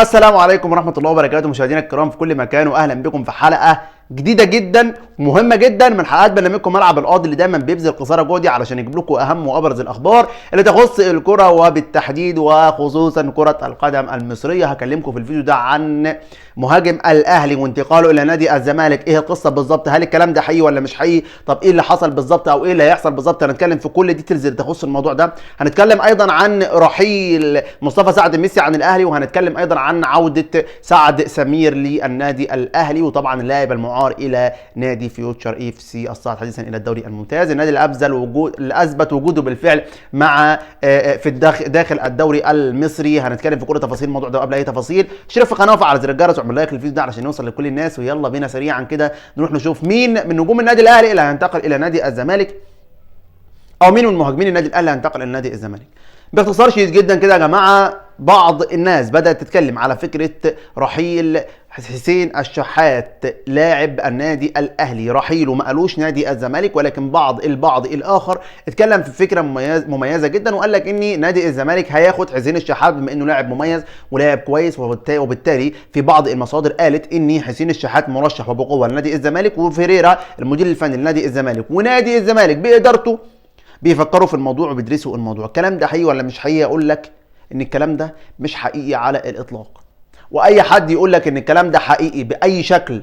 السلام عليكم ورحمة الله وبركاته مشاهدينا الكرام في كل مكان، واهلا بكم في حلقة جديدة جدا مهمة جدا من حلقات برنامجكم ملعب القاضي اللي دايما بيبذل قصارى جهدي علشان يجيب لكم اهم وابرز الاخبار اللي تخص الكرة وبالتحديد وخصوصا كرة القدم المصرية. هكلمكم في الفيديو ده عن مهاجم الاهلي وانتقاله الى نادي الزمالك. ايه القصة بالظبط؟ هل الكلام ده حقيقي ولا مش حقيقي؟ طب ايه اللي حصل بالظبط او ايه اللي هيحصل بالظبط؟ هنتكلم في كل ديتيلز اللي تخص الموضوع ده. هنتكلم ايضا عن رحيل مصطفى سعد ميسي عن الاهلي، وهنتكلم ايضا عن عودة سعد سمير للنادي الاهلي، وطبعا اللاعب المعار الى نادي فيوتشر اف سي الصاعد حديثا الى الدوري الممتاز، النادي اللي اثبت وجوده بالفعل مع في داخل الدوري المصري. هنتكلم في كل تفاصيل الموضوع ده. قبل اي تفاصيل اشترك في القناه وفعل زر الجرس واعمل لايك للفيديو ده علشان يوصل لكل الناس. ويلا بينا سريعا كده نروح نشوف مين من نجوم النادي الاهلي اللي هينتقل الى نادي الزمالك، او مين من مهاجمين النادي الاهلي هينتقل الى نادي الزمالك. باختصار شديد جدا كده يا جماعه، بعض الناس بدات تتكلم على فكره رحيل حسين الشحات لاعب النادي الاهلي، رحيله ما قالوش نادي الزمالك، ولكن البعض الاخر اتكلم في فكره مميزه جدا وقال لك ان نادي الزمالك هياخد حسين الشحات بما انه لاعب مميز ولاعب كويس، وبالتالي في بعض المصادر قالت ان حسين الشحات مرشح وبقوه لنادي الزمالك، وفيريرا المدير الفني لنادي الزمالك ونادي الزمالك بادارته بيفكروا في الموضوع وبيدرسوا الموضوع. الكلام ده حقيقي ولا مش حقيقي؟ اقول لك ان الكلام ده مش حقيقي على الاطلاق، واي حد يقول لك ان الكلام ده حقيقي باي شكل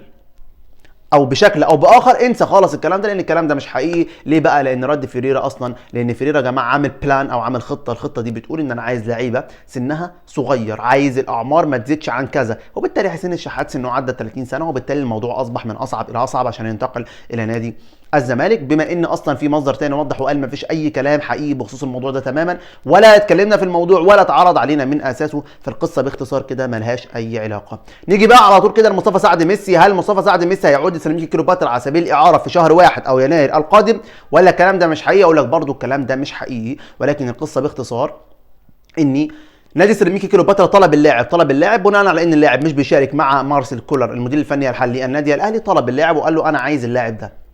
او بشكل او باخر انسى خالص الكلام ده، لان الكلام ده مش حقيقي. ليه بقى؟ لان رد فيريرا اصلا، لان فيريرا يا جماعه عامل بلان او عامل خطه، الخطه دي بتقول ان انا عايز لعيبه سنها صغير، عايز الاعمار ما تزيدش عن كذا، وبالتالي حسين الشحات سنه عدى 30 سنه، وبالتالي الموضوع اصبح من اصعب الى اصعب عشان ينتقل الى نادي الزمالك. بما ان اصلا في مصدر تاني وضح وقال ما فيش اي كلام حقيقي بخصوص الموضوع ده تماما، ولا اتكلمنا في الموضوع ولا اتعرض علينا من اساسه، فالقصه باختصار كده ملهاش اي علاقه. نيجي بقى على طول كده لمصطفى سعد ميسي. هل مصطفى سعد ميسي هيعود لسيراميكا كليوباترا على سبيل الاعاره في شهر 1 او يناير القادم، ولا الكلام ده مش حقيقي؟ اقول لك برضو الكلام ده مش حقيقي، ولكن القصه باختصار اني نادي سيراميكا كليوباترا طلب اللاعب بناء على ان اللاعب مش بيشارك مع مارسيل كولر المدير الفني الحالي للنادي الاهلي. طلب اللاعب وقال له انا عايز اللاعب ده،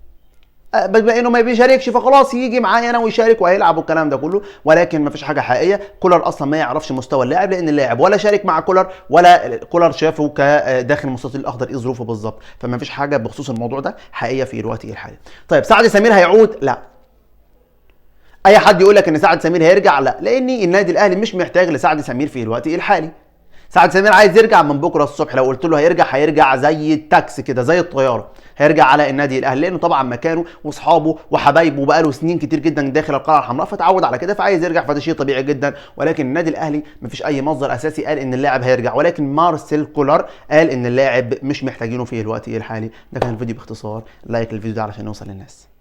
بما انه ما بيشاركش فخلاص يجي معايا انا ويشارك وهيلعب والكلام ده كله، ولكن ما فيش حاجه حقيقيه. كولر اصلا ما يعرفش مستوى اللاعب، لان اللاعب ولا شارك مع كولر ولا كولر شافه كداخل المستطيل الاخضر ايه ظروفه بالظبط، فما فيش حاجه بخصوص الموضوع ده حقيقيه في الوقت الحالي. طيب سعد سمير هيعود؟ لا. اي حد يقول لك ان سعد سمير هيرجع، لا، لان النادي الاهلي مش محتاج لسعد سمير في الوقت الحالي. سعد سمير عايز يرجع من بكره الصبح، لو قلت له هيرجع زي التاكسي كده، زي الطياره، هيرجع على النادي الاهلي، لانه طبعا مكانه واصحابه وحبايبه بقاله سنين كتير جدا داخل القلعه الحمراء، فتعود على كده فعايز يرجع، فده شيء طبيعي جدا. ولكن النادي الاهلي مفيش اي مصدر اساسي قال ان اللاعب هيرجع، ولكن مارسيل كولر قال ان اللاعب مش محتاجينه في الوقت الحالي. ده كان الفيديو باختصار، لايك للفيديو ده علشان يوصل للناس.